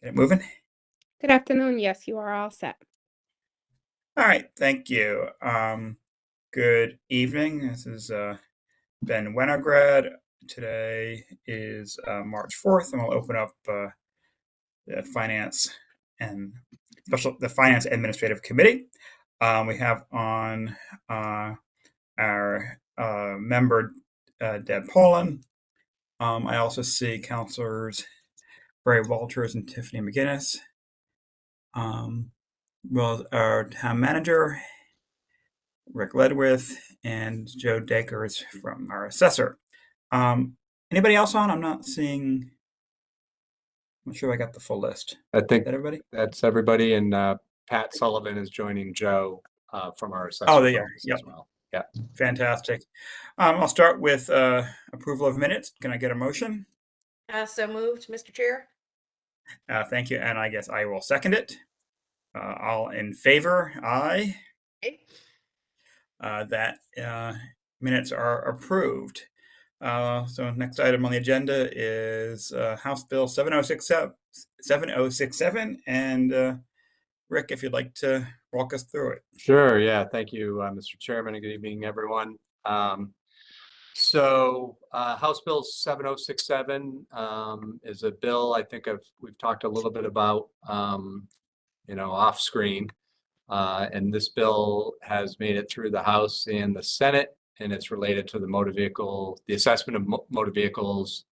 Get it moving? Good afternoon. Yes, you are all set. All right, thank you. Good evening. This is Ben Winograd. Today is March 4th, and we'll open up the Finance Administrative Committee. We have on our member Deb Poland. I also see Councilors Barry Walters and Tiffany McGinnis. Well, our town manager, Rick Ledwith, and Joe Dakers from our assessor. Anybody else on? I'm not seeing. I'm not sure I got the full list. I think everybody. That's everybody, and Pat Sullivan is joining Joe from our assessor. Oh, they are. Yep. As well. Yeah. Fantastic. I'll start with approval of minutes. Can I get a motion? So moved, Mr. Chair. Thank you, and I guess I will second it. All in favor? Aye. Okay. That minutes are approved. So next item on the agenda is House Bill 7067, and Rick, if you'd like to walk us through it. Sure. Yeah. Thank you, Mr. Chairman, and good evening, everyone. So House Bill 7067 is a bill I think we've talked a little bit about, off screen. And this bill has made it through the House and the Senate, and it's related to the assessment of motor vehicles,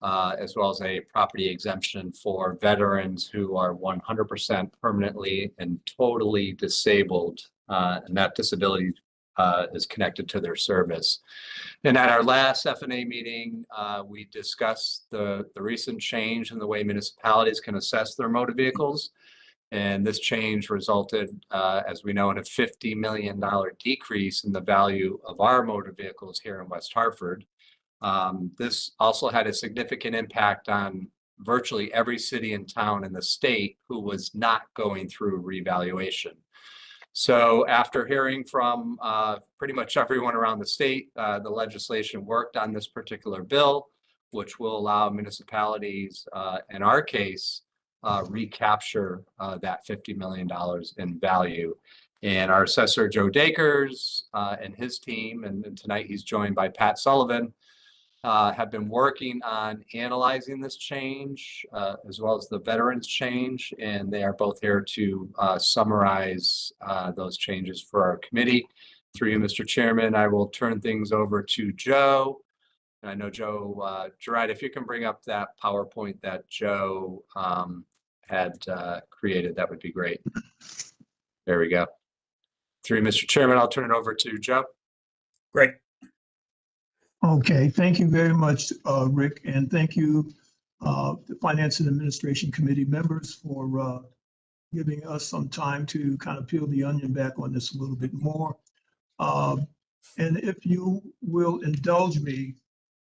as well as a property exemption for veterans who are 100% permanently and totally disabled, and that disability is connected to their service. And at our last F&A meeting, we discussed the recent change in the way municipalities can assess their motor vehicles. And this change resulted, as we know, in a $50 million decrease in the value of our motor vehicles here in West Hartford. This also had a significant impact on virtually every city and town in the state who was not going through revaluation. So after hearing from pretty much everyone around the state, the legislation worked on this particular bill, which will allow municipalities, in our case, recapture that $50 million in value. And our assessor, Joe Dakers, and his team, and tonight he's joined by Pat Sullivan, have been working on analyzing this change, as well as the veterans change, and they are both here to summarize those changes for our committee. Through you, Mr. Chairman, I will turn things over to Joe. And I know Joe, Gerard, if you can bring up that PowerPoint that Joe had created, that would be great. There we go. Through you, Mr. Chairman, I'll turn it over to Joe. Great. Okay, thank you very much, Rick, and thank you, the Finance and Administration Committee members, for giving us some time to kind of peel the onion back on this a little bit more. And if you will indulge me,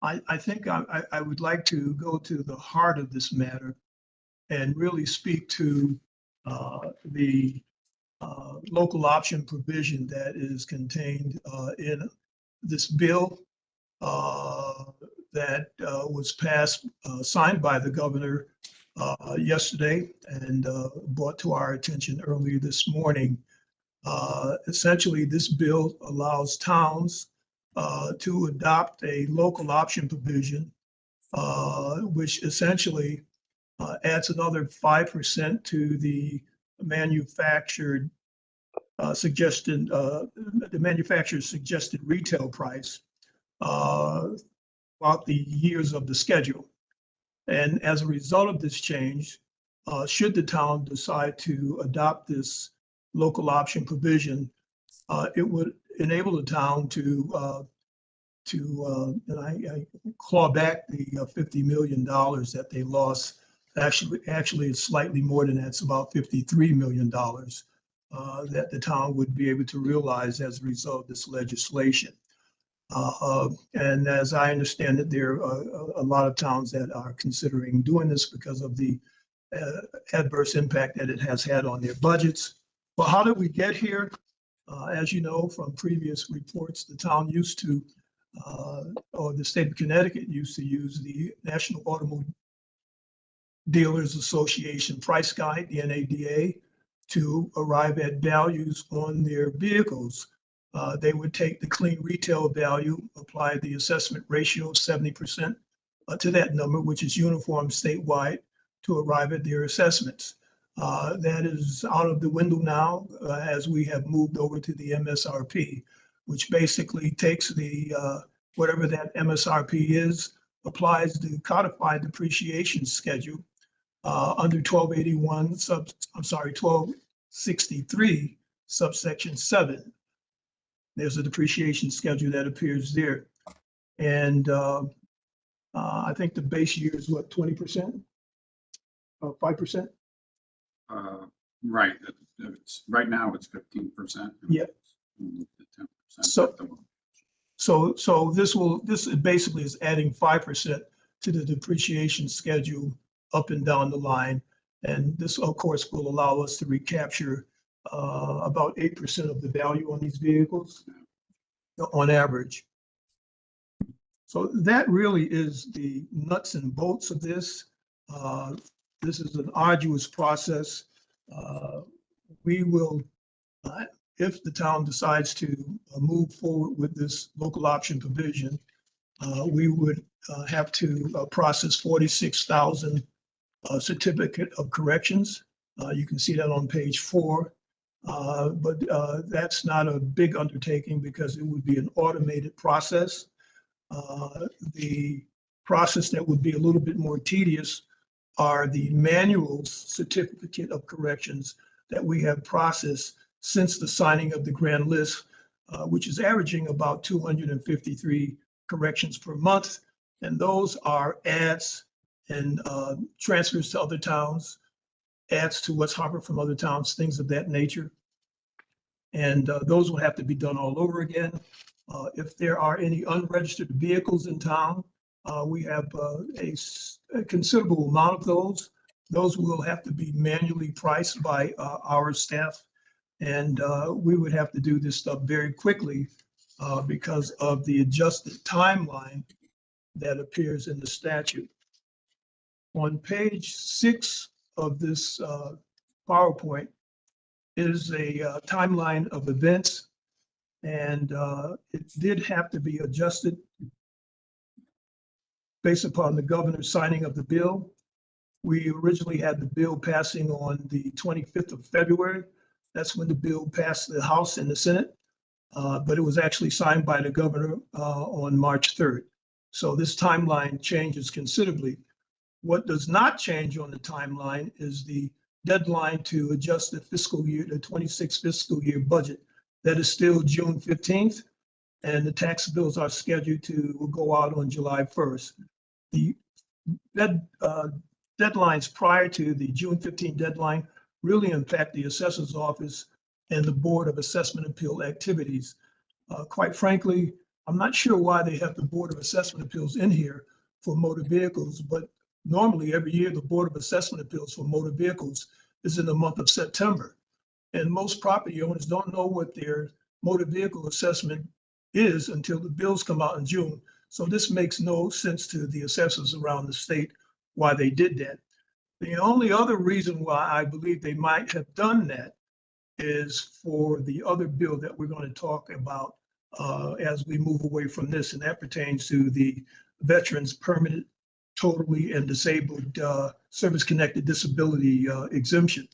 I think I would like to go to the heart of this matter and really speak to the local option provision that is contained in this bill that was passed, signed by the governor yesterday and brought to our attention earlier this morning. Essentially, this bill allows towns to adopt a local option provision, which essentially adds another 5% to the manufacturer's suggested retail price throughout the years of the schedule. And as a result of this change, should the town decide to adopt this local option provision, it would enable the town to and I claw back the $50 million that they lost. Actually, it's slightly more than that. It's about $53 million that the town would be able to realize as a result of this legislation. And as I understand it, there are a lot of towns that are considering doing this because of the adverse impact that it has had on their budgets. Well, how did we get here? As you know from previous reports, the town used to, or the state of Connecticut used to use the National Automobile Dealers Association Price Guide, the NADA, to arrive at values on their vehicles. They would take the clean retail value, apply the assessment ratio of 70% to that number, which is uniform statewide, to arrive at their assessments. That is out of the window now as we have moved over to the MSRP, which basically takes the whatever that MSRP is, applies the codified depreciation schedule under 1263, subsection 7. There's a depreciation schedule that appears there. And I think the base year is what, 20%? 5%? Right. Right now it's 15%. Yep. 10%. So this basically is adding 5% to the depreciation schedule up and down the line. And this, of course, will allow us to recapture about 8% of the value on these vehicles on average. So that really is the nuts and bolts of this. This is an arduous process. We will, if the town decides to move forward with this local option provision, we would have to process 46,000 certificate of corrections. You can see that on page 4. But that's not a big undertaking because it would be an automated process. The process that would be a little bit more tedious are the manual certificate of corrections that we have processed since the signing of the grand list, which is averaging about 253 corrections per month. And those are adds and transfers to other towns, adds to West Hartford from other towns, things of that nature. And those will have to be done all over again. If there are any unregistered vehicles in town, we have a considerable amount of those. Those will have to be manually priced by our staff. And we would have to do this stuff very quickly because of the adjusted timeline that appears in the statute. On page 6 of this PowerPoint is a timeline of events, and it did have to be adjusted based upon the governor's signing of the bill. We originally had the bill passing on the 25th of February. That's when the bill passed the House and the Senate, but it was actually signed by the governor on March 3rd. So this timeline changes considerably. What does not change on the timeline is the deadline to adjust the fiscal year, the 26 fiscal year budget. That is still June 15th, and the tax bills are scheduled to go out on July 1st. The deadlines prior to the June 15th deadline really impact the assessor's office and the Board of Assessment Appeal activities. Quite frankly, I'm not sure why they have the Board of Assessment Appeals in here for motor vehicles, but normally every year the Board of Assessment Appeals for motor vehicles is in the month of September. And most property owners don't know what their motor vehicle assessment is until the bills come out in June. So this makes no sense to the assessors around the state why they did that. The only other reason why I believe they might have done that is for the other bill that we're going to talk about as we move away from this, and that pertains to the veterans permanent, totally and disabled service-connected disability exemption.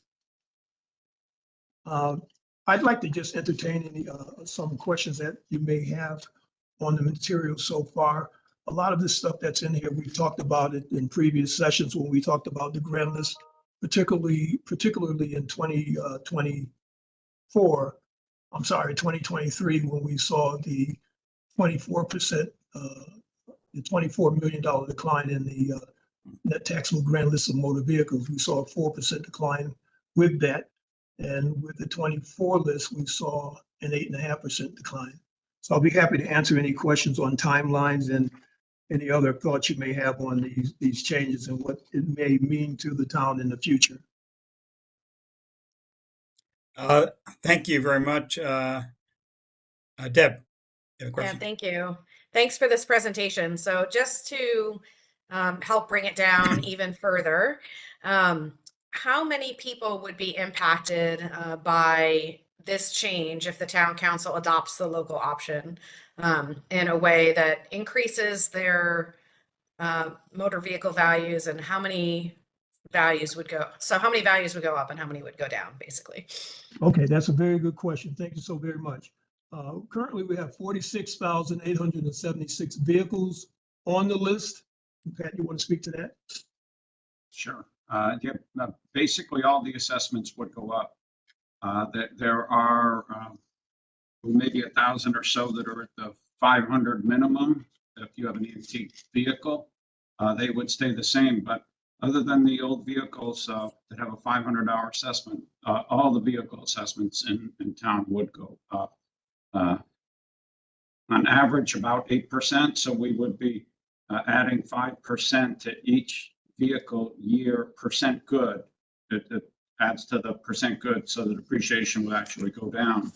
I'd like to just entertain any some questions that you may have on the material so far. A lot of this stuff that's in here, we've talked about it in previous sessions when we talked about the grand list, particularly in 2023, when we saw the 24%, the $24 million decline in the net taxable grand list of motor vehicles. We saw a 4% decline with that. And with the 24 list, we saw an 8.5% decline. So I'll be happy to answer any questions on timelines and any other thoughts you may have on these changes and what it may mean to the town in the future. Thank you very much. Deb, you have a question? Yeah, thank you. Thanks for this presentation. So just to help bring it down even further. How many people would be impacted by this change if the town council adopts the local option in a way that increases their motor vehicle values, and how many values would go? So how many values would go up and how many would go down, basically? Okay, that's a very good question. Thank you so very much. Currently, we have 46,876 vehicles on the list. Pat, you want to speak to that? Sure. Yeah, basically all the assessments would go up. There are maybe 1,000 or so that are at the 500 minimum. If you have an antique vehicle, they would stay the same. But other than the old vehicles that have a $500 assessment, all the vehicle assessments in town would go up. On average, about 8%. So we would be adding 5% to each vehicle year percent good. It adds to the percent good, so the depreciation will actually go down.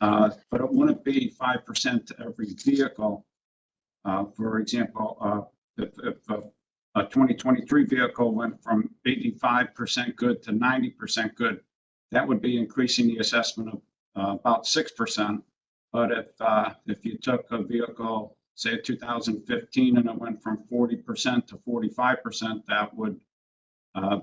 But it wouldn't be 5% to every vehicle. For example, if a 2023 vehicle went from 85% good to 90% good, that would be increasing the assessment of about 6%. But if you took a vehicle, say a 2015, and it went from 40% to 45%, that would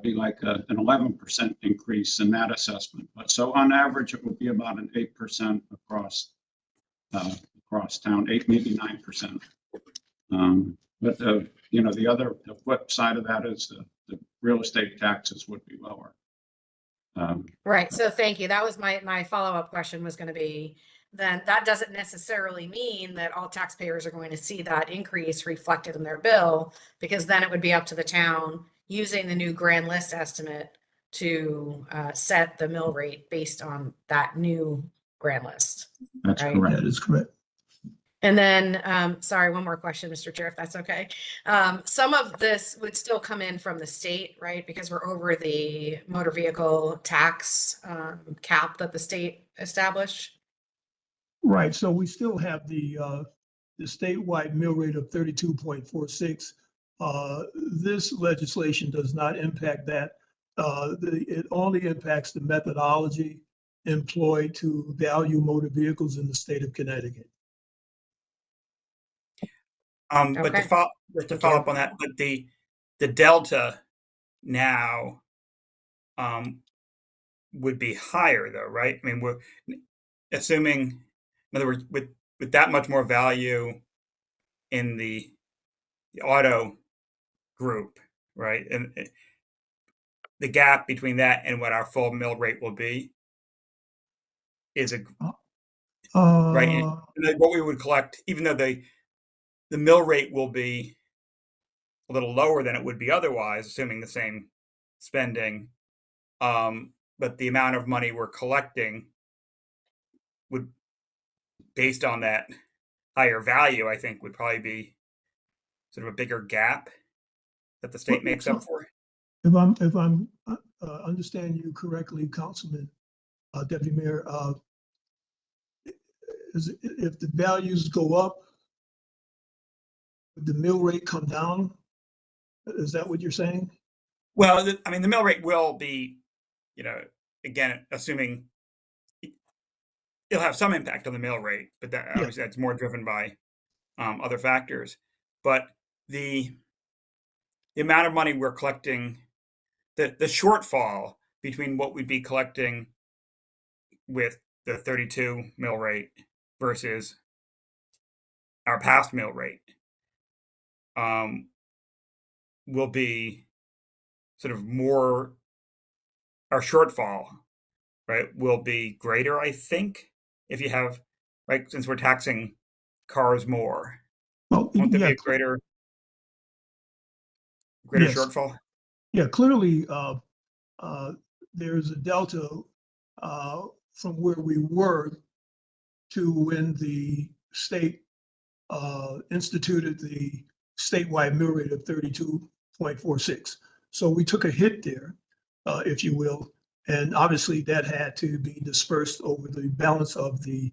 be like an 11% increase in that assessment. But so on average, it would be about an 8% across town, 8, maybe 9%. But the flip side of that is the real estate taxes would be lower. Right. So thank you. That was my follow-up question was going to be, then that doesn't necessarily mean that all taxpayers are going to see that increase reflected in their bill, because then it would be up to the town using the new grand list estimate to set the mill rate based on that new grand list. That's right? correct. That is correct. And then, sorry, one more question, Mr. Chair, if that's okay. Some of this would still come in from the state, right? Because we're over the motor vehicle tax cap that the state established. Right, so we still have the statewide mill rate of 32.46. This legislation does not impact that. It only impacts the methodology employed to value motor vehicles in the state of Connecticut. But to Okay. follow Thank up you. on that, but the delta now would be higher though, right? I mean, we're assuming, in other words, with that much more value in the auto group, right? And the gap between that and what our full mill rate will be is right. And what we would collect, even though the mill rate will be a little lower than it would be otherwise, assuming the same spending, but the amount of money we're collecting would, based on that higher value, I think would probably be sort of a bigger gap that the state makes up for. If I'm understanding you correctly, Councilman, Deputy Mayor, if the values go up, would the mill rate come down? Is that what you're saying? Well, I mean, the mill rate will be, again, assuming it'll have some impact on the mill rate, but that obviously that's more driven by other factors. But the amount of money we're collecting, the shortfall between what we'd be collecting with the 32 mill rate versus our past mill rate will be sort of more, our shortfall, right, will be greater, I think, if you have, right, since we're taxing cars more. Well, Won't there yeah, be a greater yes. shortfall? Yeah, clearly there's a delta from where we were to when the state instituted the statewide mill rate of 32.46. So we took a hit there, if you will, and obviously that had to be dispersed over the balance of the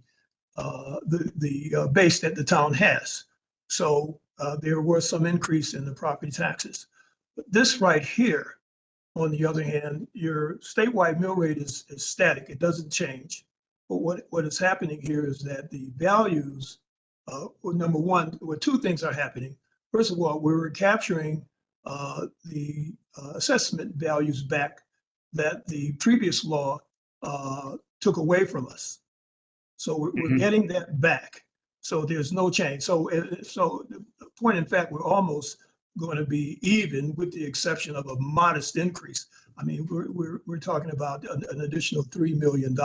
base that the town has. So there was some increase in the property taxes. But this right here, on the other hand, your statewide mill rate is static. It doesn't change. But what is happening here is that the values, well, number one, well, two things are happening. First of all, we're capturing the assessment values back that the previous law took away from us. So we're getting that back. So there's no change. So the point, in fact, we're almost going to be even, with the exception of a modest increase. I mean, we're talking about an additional $3 million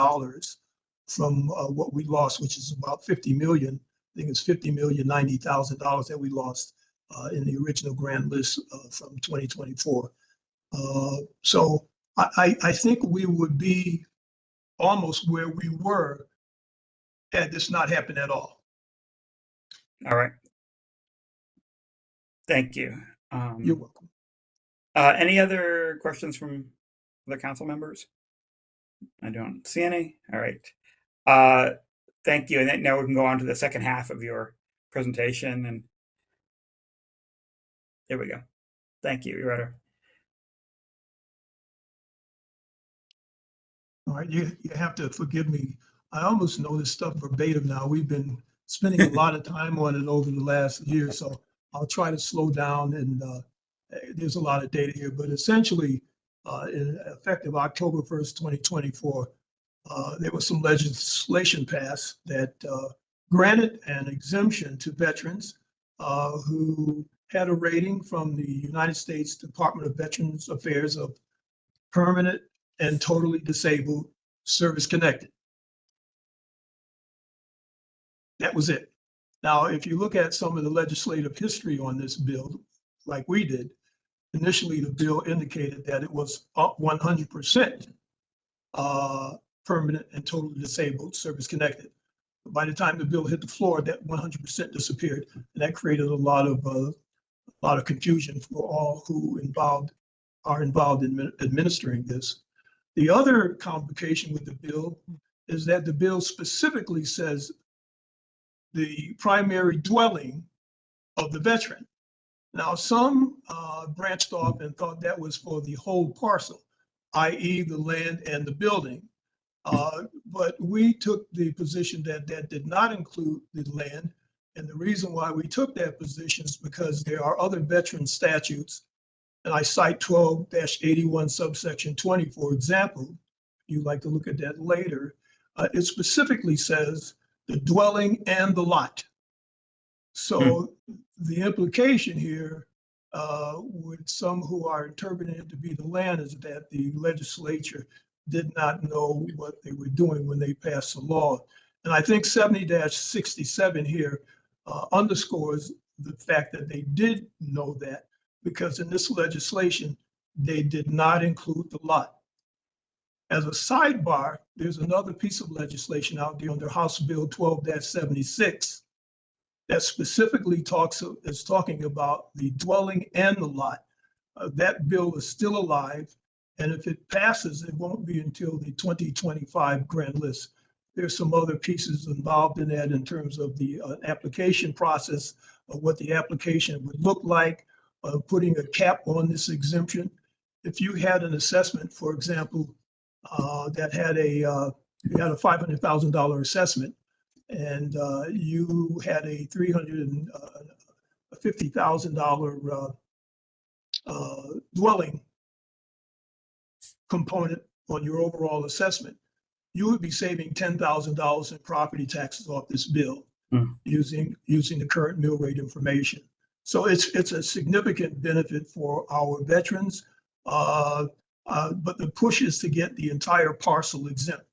from what we lost, which is about 50 million. I think it's $50,090,000 that we lost in the original grand list from 2024. So I think we would be almost where we were had this not happened at all. All right. Thank you. You're welcome. Any other questions from the council members? I don't see any. All right. Thank you. And then now we can go on to the second half of your presentation. And there we go. Thank you, Your All right, you have to forgive me. I almost know this stuff verbatim now. We've been spending a lot of time on it over the last year, so I'll try to slow down, and there's a lot of data here, but essentially, effective October 1st, 2024, there was some legislation passed that granted an exemption to veterans who had a rating from the United States Department of Veterans Affairs of permanent and totally disabled, service connected. That was it. Now, if you look at some of the legislative history on this bill, like we did, initially the bill indicated that it was up 100% permanent and totally disabled, service connected. But by the time the bill hit the floor, that 100% disappeared, and that created a lot of confusion for all who are involved in administering this. The other complication with the bill is that the bill specifically says the primary dwelling of the veteran. Now, some branched off and thought that was for the whole parcel, i.e. the land and the building. But we took the position that that did not include the land. And the reason why we took that position is because there are other veteran statutes, and I cite 12-81 subsection 20, for example. If you'd like to look at that later, it specifically says the dwelling and the lot. So the implication here with some who are interpreting it to be the land is that the legislature did not know what they were doing when they passed the law. And I think 70-67 here underscores the fact that they did know that, because in this legislation, they did not include the lot. As a sidebar, there's another piece of legislation out there under House Bill 12-76 that specifically is talking about the dwelling and the lot. That bill is still alive, and if it passes, it won't be until the 2025 grand list. There's some other pieces involved in that in terms of the application process, of what the application would look like, putting a cap on this exemption. If you had an assessment, for example, that had a $500,000 assessment, and you had a $350,000 dwelling component on your overall assessment, you would be saving $10,000 in property taxes off this bill using the current mill rate information. So it's a significant benefit for our veterans, but the push is to get the entire parcel exempt.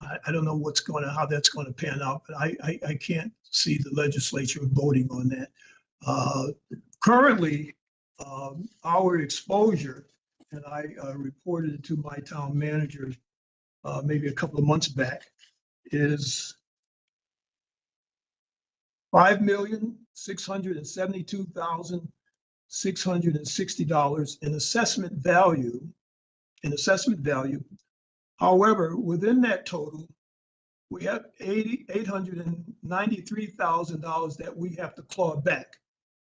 I don't know how that's going to pan out, but I can't see the legislature voting on that. Currently, our exposure, and I reported it to my town manager maybe a couple of months back, is $5,672,660 in assessment value. However, within that total, we have $893,000 that we have to claw back.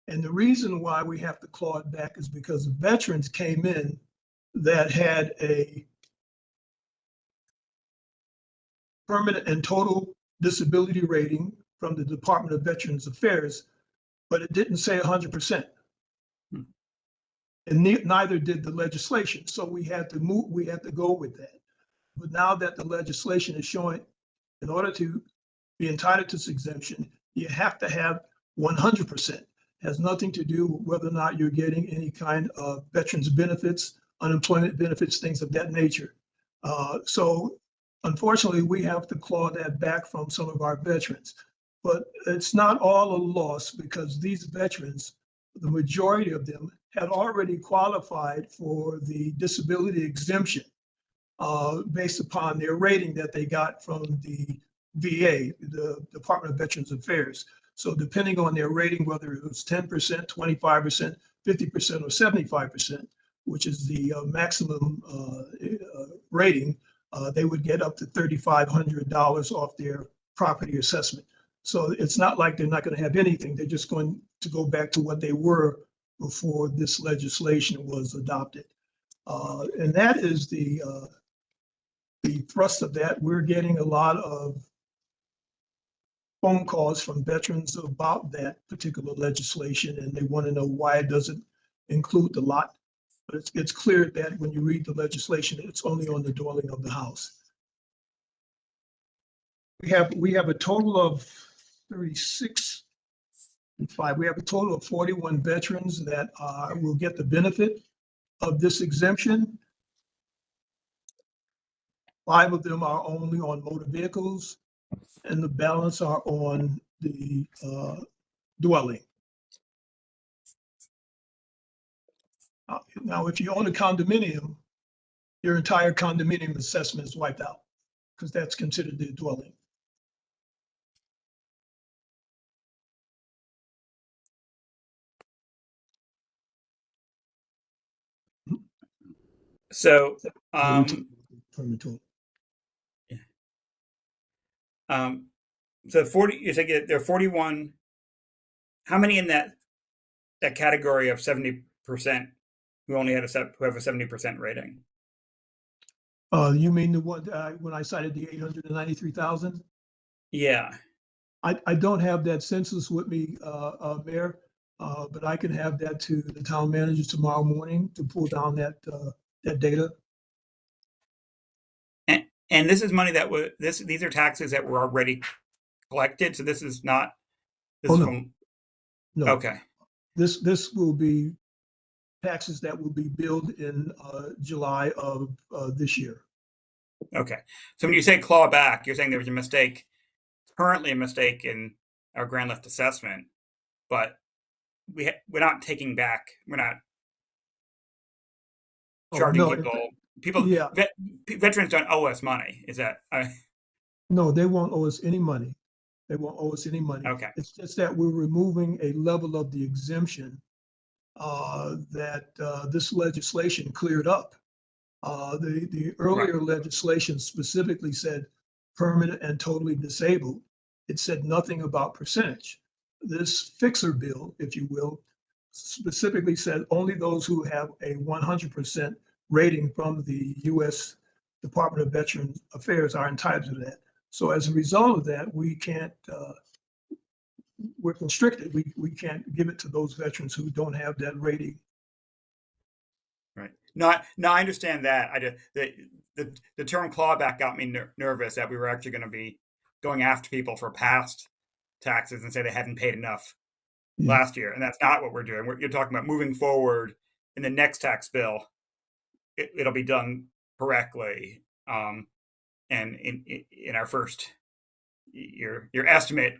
And the reason why we have to claw it back is because veterans came in that had a permanent and total disability rating from the Department of Veterans Affairs, but it didn't say 100%. And neither did the legislation. So we had to go with that. But now that the legislation is showing, in order to be entitled to this exemption, you have to have 100%. Has nothing to do with whether or not you're getting any kind of veterans benefits, unemployment benefits, things of that nature. So unfortunately, we have to claw that back from some of our veterans. But it's not all a loss, because these veterans, the majority of them, had already qualified for the disability exemption based upon their rating that they got from the VA, the Department of Veterans Affairs. So depending on their rating, whether it was 10%, 25%, 50%, or 75%, which is the maximum rating, they would get up to $3,500 off their property assessment. So it's not like they're not going to have anything. They're just going to go back to what they were before this legislation was adopted. And that is the thrust of that. We're getting a lot of phone calls from veterans about that particular legislation, and they want to know why it doesn't include the lot. But it's clear that when you read the legislation, it's only on the dwelling of the house. We have a total of 36 and 5. We have a total of 41 veterans that will get the benefit of this exemption. 5 of them are only on motor vehicles, and the balance are on the dwelling. Now, if you own a condominium, your entire condominium assessment is wiped out, because that's considered the dwelling. So, so 40, you said there are 41. How many in that category of 70% who only had who have a 70% rating? You mean the one when I cited the 893,000? Yeah. I don't have that census with me, Mayor, but I can have that to the town manager tomorrow morning to pull down that data. And this is money that these are taxes that were already collected. So this is not. This Oh, is no. From, No. Okay. This will be taxes that will be billed in July of this year. Okay. So when you say claw back, you're saying there was a mistake, currently a mistake in our grand list assessment, but we're not taking back. We're not charging people. Yeah. Veterans don't owe us money. Is that? No, they won't owe us any money. They won't owe us any money. Okay. It's just that we're removing a level of the exemption that this legislation cleared up. The earlier legislation specifically said permanent and totally disabled. It said nothing about percentage. This fixer bill, if you will, specifically said only those who have a 100% rating from the U.S. Department of Veterans Affairs are entitled to that. So as a result of that, we can't, we're constricted. We can't give it to those veterans who don't have that rating. Right. No, I understand that. The term clawback got me nervous that we were actually going to be going after people for past taxes and say they hadn't paid enough last year, and that's not what we're doing. You're talking about moving forward in the next tax bill. It'll be done correctly, and in our first, your estimate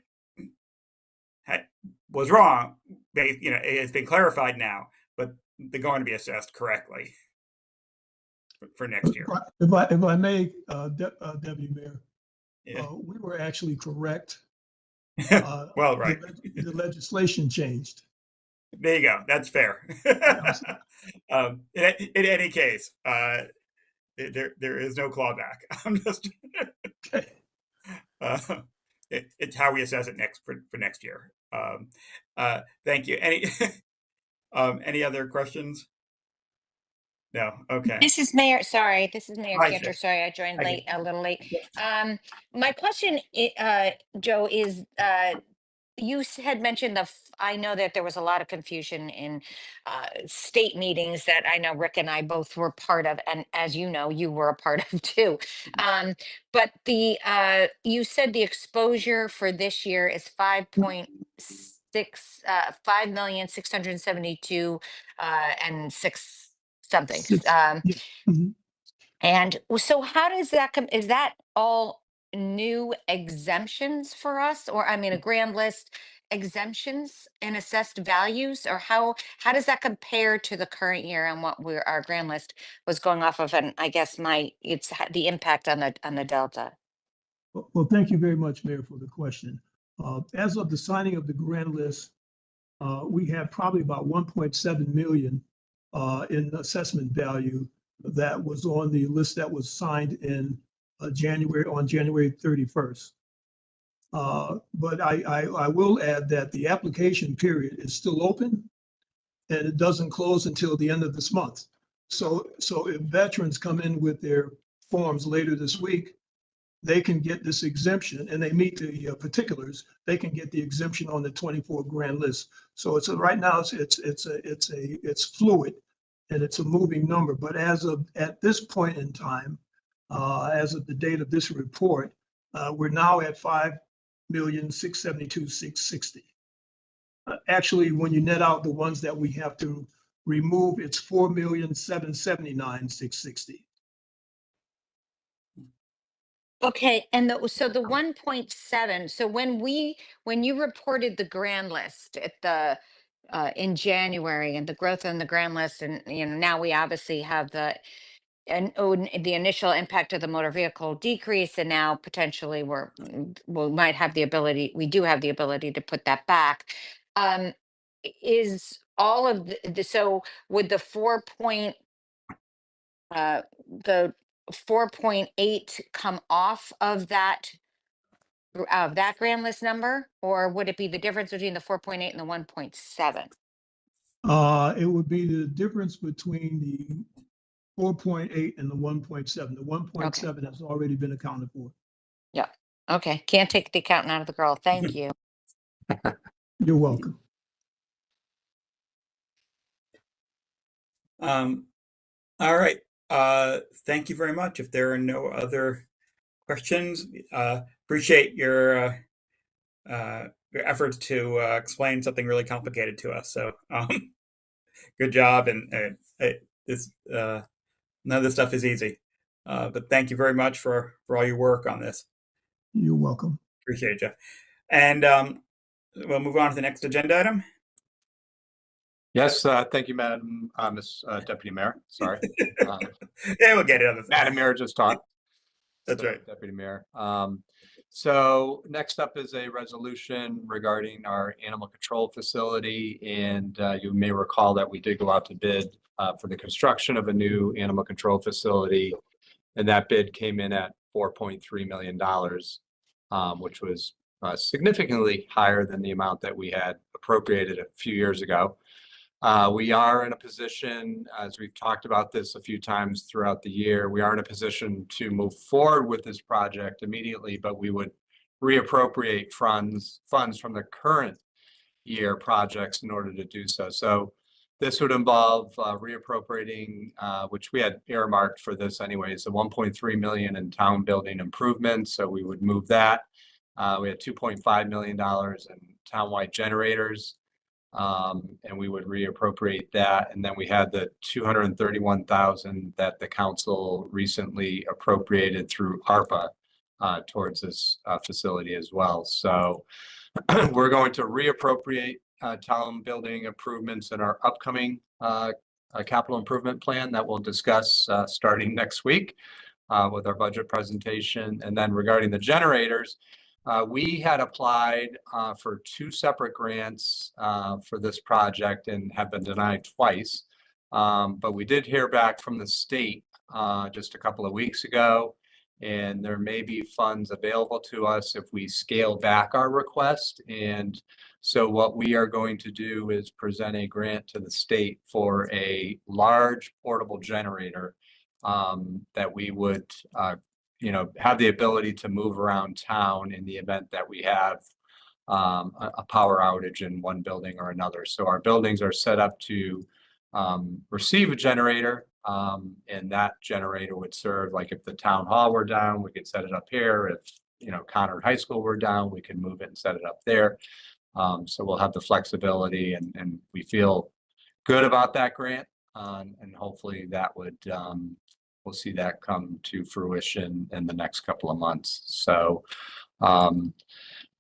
was wrong. It's been clarified now, but they're going to be assessed correctly for next year. If I may, Deputy Mayor, we were actually correct. Well, right. The legislation changed. There you go. That's fair. In any case, there is no clawback. I'm just. Okay. It's how we assess it for next year. Thank you. Any other questions? No. Okay. This is Mayor, sorry, this is Mayor Hi, Cantor. Joe. Sorry, I joined Hi, late, Joe. a little late. My question, Joe, is you had mentioned I know that there was a lot of confusion in state meetings that I know Rick and I both were part of, and as you know, you were a part of too. But you said the exposure for this year is 5,672 and six something. Yeah. Mhm. And so how does that come? Is that all new exemptions for us? Or I mean, a grand list exemptions and assessed values? Or how does that compare to the current year and what our grand list was going off of? And I guess the impact on the delta. Well, thank you very much, Mayor, for the question. As of the signing of the grand list, we had probably about 1.7 million in assessment value that was on the list that was signed in on January 31st. But I will add that the application period is still open and it doesn't close until the end of this month. So if veterans come in with their forms later this week, they can get this exemption and they meet the particulars, they can get the exemption on the 24 grand list. So right now it's fluid and it's a moving number. But at this point in time, as of the date of this report, we're now at 5,672,660. Actually, when you net out the ones that we have to remove, it's 4,779,660. Okay, and so the 1.7, so when you reported the grand list at in January and the growth in the grand list, and now we obviously have the initial impact of the motor vehicle decrease, and now potentially we do have the ability to put that back. Is all of so would the 4.8 come off of that grand list number, or would it be the difference between the 4.8 and the 1.7? It would be the difference between the 4.8 and the 1.7. The 1.7 has already been accounted for. Yeah. Okay. Can't take the accountant out of the girl. Thank you. You're welcome. All right. Thank you very much. If there are no other questions, appreciate your efforts to explain something really complicated to us. So good job. And none of this stuff is easy. But thank you very much for all your work on this. You're welcome. Appreciate it, Jeff. And we'll move on to the next agenda item. Yes, thank you, Madam Miss Deputy Mayor. Sorry. Yeah, we'll get it on the Madam Mayor just talked. That's So, right. Deputy Mayor. So next up is a resolution regarding our animal control facility. And you may recall that we did go out to bid for the construction of a new animal control facility. And that bid came in at $4.3 million, which was significantly higher than the amount that we had appropriated a few years ago. We are in a position, as we've talked about this a few times throughout the year, we are in a position to move forward with this project immediately, but we would reappropriate funds from the current year projects in order to do so. So this would involve reappropriating, which we had earmarked for this anyways, the 1.3 million in town building improvements. So we would move that. We had $2.5 million in townwide generators. And we would reappropriate that. And then we had the 231,000 that the council recently appropriated through ARPA towards this facility as well. So we're going to reappropriate town building improvements in our upcoming capital improvement plan that we'll discuss starting next week with our budget presentation. And then regarding the generators, we had applied for 2 separate grants for this project and have been denied twice. But we did hear back from the state just a couple of weeks ago, and there may be funds available to us if we scale back our request. And So what we are going to do is present a grant to the state for a large portable generator that we would, have the ability to move around town in the event that we have a power outage in one building or another. So our buildings are set up to receive a generator, and that generator would serve, like if the town hall were down, we could set it up here. If, Concord High School were down, we could move it and set it up there. So we'll have the flexibility, and we feel good about that grant. And hopefully that would, we'll see that come to fruition in the next couple of months. So,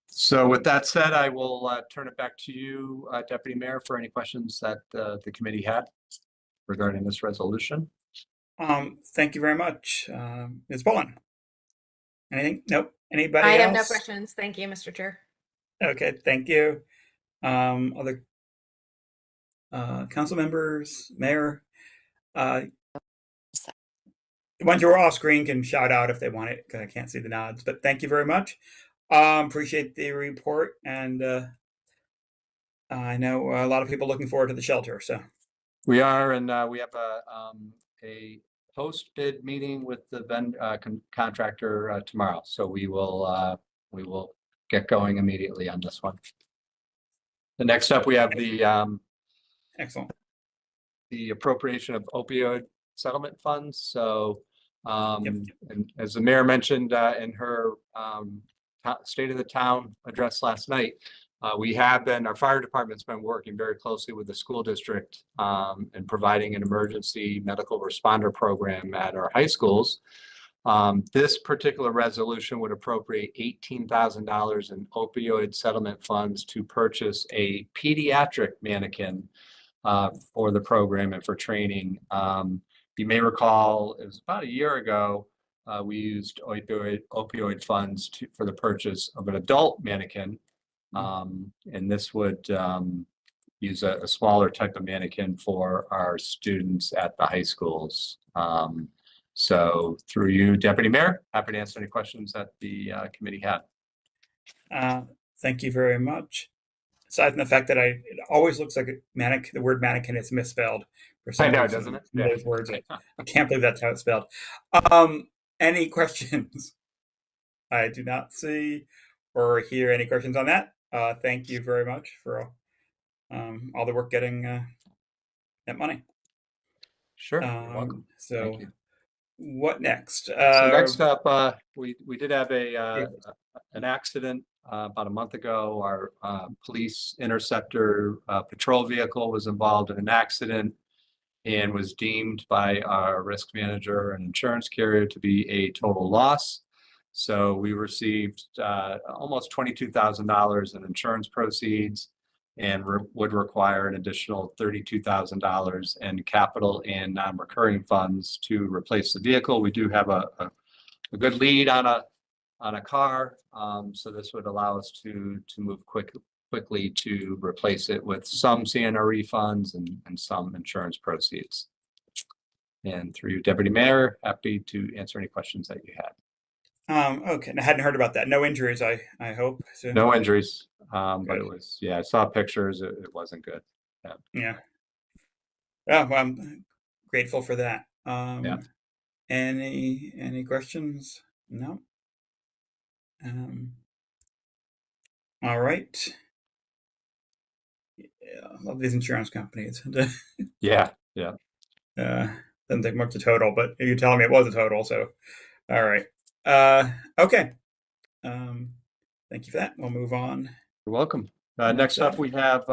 so with that said, I will turn it back to you, Deputy Mayor, for any questions that the committee had regarding this resolution. Thank you very much. Ms. Bowen? Anything? Nope. Anybody I else? have no questions. Thank you, Mr. Chair. Okay, thank you. Other council members, mayor? Once you're off screen, can shout out if they want it, because I can't see the nods, but thank you very much. Appreciate the report, and I know a lot of people looking forward to the shelter, so. We are, and we have a post-bid meeting with the contractor tomorrow. So we will get going immediately on this one. The next up, we have the Excellent. the appropriation of opioid settlement funds. So, Yep. and as the mayor mentioned in her State of the Town address last night, our fire department's been working very closely with the school district and providing an emergency medical responder program at our high schools. This particular resolution would appropriate $18,000 in opioid settlement funds to purchase a pediatric mannequin for the program and for training. You may recall, it was about a year ago, we used opioid funds for the purchase of an adult mannequin. And this would use a smaller type of mannequin for our students at the high schools. So through you, Deputy Mayor, happy to answer any questions that the committee had. Thank you very much. Aside from the fact that it always looks like the word mannequin is misspelled for some I know, reason. doesn't it? Yeah. Those words, I can't believe that's how it's spelled. Any questions? I do not see or hear any questions on that. Thank you very much for all the work getting that money. Sure, you're welcome. So Thank you. what next? So next up, we did have an accident about a month ago. Our police interceptor patrol vehicle was involved in an accident and was deemed by our risk manager and insurance carrier to be a total loss. So we received almost $22,000 in insurance proceeds and would require an additional $32,000 in capital and non-recurring funds to replace the vehicle. We do have a good lead on a car, so this would allow us to move quickly to replace it with some CNRE funds and some insurance proceeds. And through you, Deputy Mayor, happy to answer any questions that you had. Okay, I hadn't heard about that. No injuries, I hope. So. No injuries, but it was, I saw pictures. It wasn't good. Yeah. Oh, well, I'm grateful for that. Yeah. Any questions? No. All right. Yeah, I love these insurance companies. Yeah. Doesn't take much to total, but you telling me it was a total, so all right. Okay. Thank you for that. We'll move on. You're welcome. Next up, we have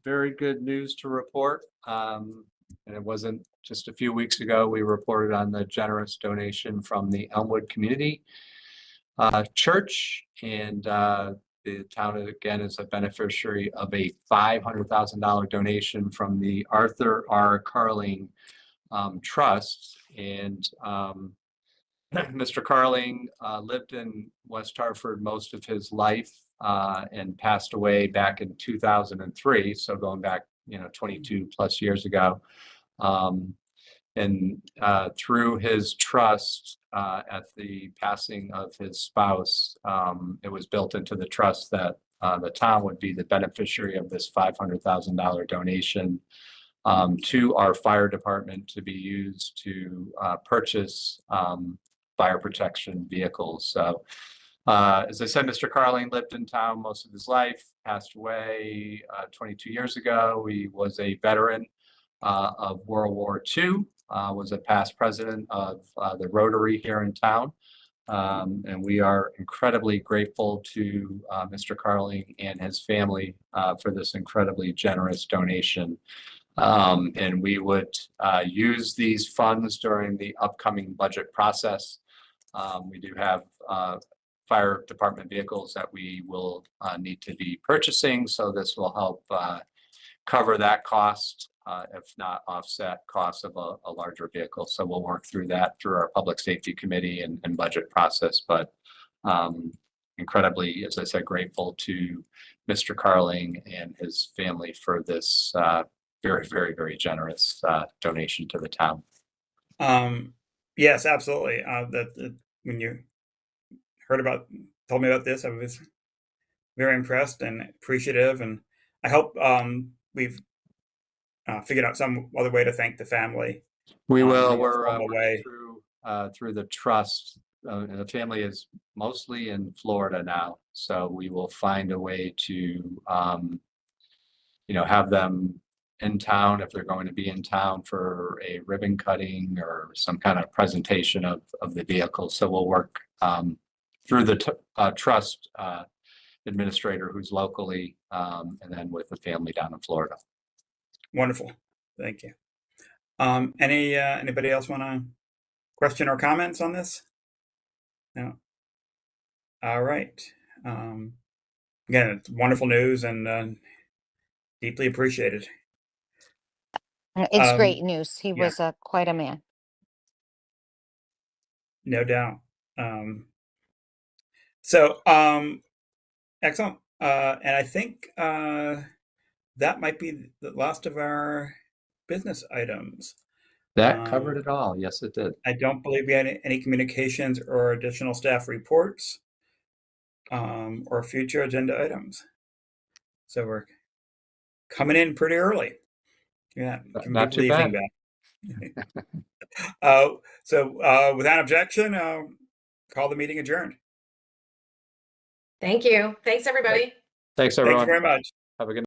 very good news to report. And it wasn't just a few weeks ago, we reported on the generous donation from the Elmwood Community Church. And the town, again, is a beneficiary of a $500,000 donation from the Arthur R. Carling Trust. And Mr. Carling lived in West Hartford most of his life and passed away back in 2003. So going back, 22 plus years ago. And through his trust at the passing of his spouse, it was built into the trust that the town would be the beneficiary of this $500,000 donation to our fire department to be used to purchase fire protection vehicles. So as I said, Mr. Carling lived in town most of his life, passed away 22 years ago. He was a veteran of World War II, was a past president of the Rotary here in town. And we are incredibly grateful to Mr. Carling and his family for this incredibly generous donation. And we would use these funds during the upcoming budget process. We do have fire department vehicles that we will need to be purchasing, so this will help cover that cost, if not offset costs of a larger vehicle. So we'll work through that through our public safety committee and budget process. But incredibly, as I said, grateful to Mr. Carling and his family for this very, very, very generous donation to the town. Yes, absolutely. When you told me about this, I was very impressed and appreciative, and I hope we've figured out some other way to thank the family. We will. in a more We're formal way. through the trust. The family is mostly in Florida now, so we will find a way to have them in town if they're going to be in town for a ribbon cutting or some kind of presentation of the vehicle. So we'll work through the trust administrator who's locally, and then with the family down in Florida. Wonderful. Thank you. Anybody else want to question or comments on this? No. All right. Again, it's wonderful news and deeply appreciated. It's great news. He yeah. was quite a man. No doubt. Excellent. And I think that might be the last of our business items. That covered it all. Yes, it did. I don't believe we had any communications or additional staff reports or future agenda items. So we're coming in pretty early. Yeah, Not too bad. Without objection, call the meeting adjourned. Thank you. Thanks, everybody. Thanks, Thank you everyone. very much. Have a good night.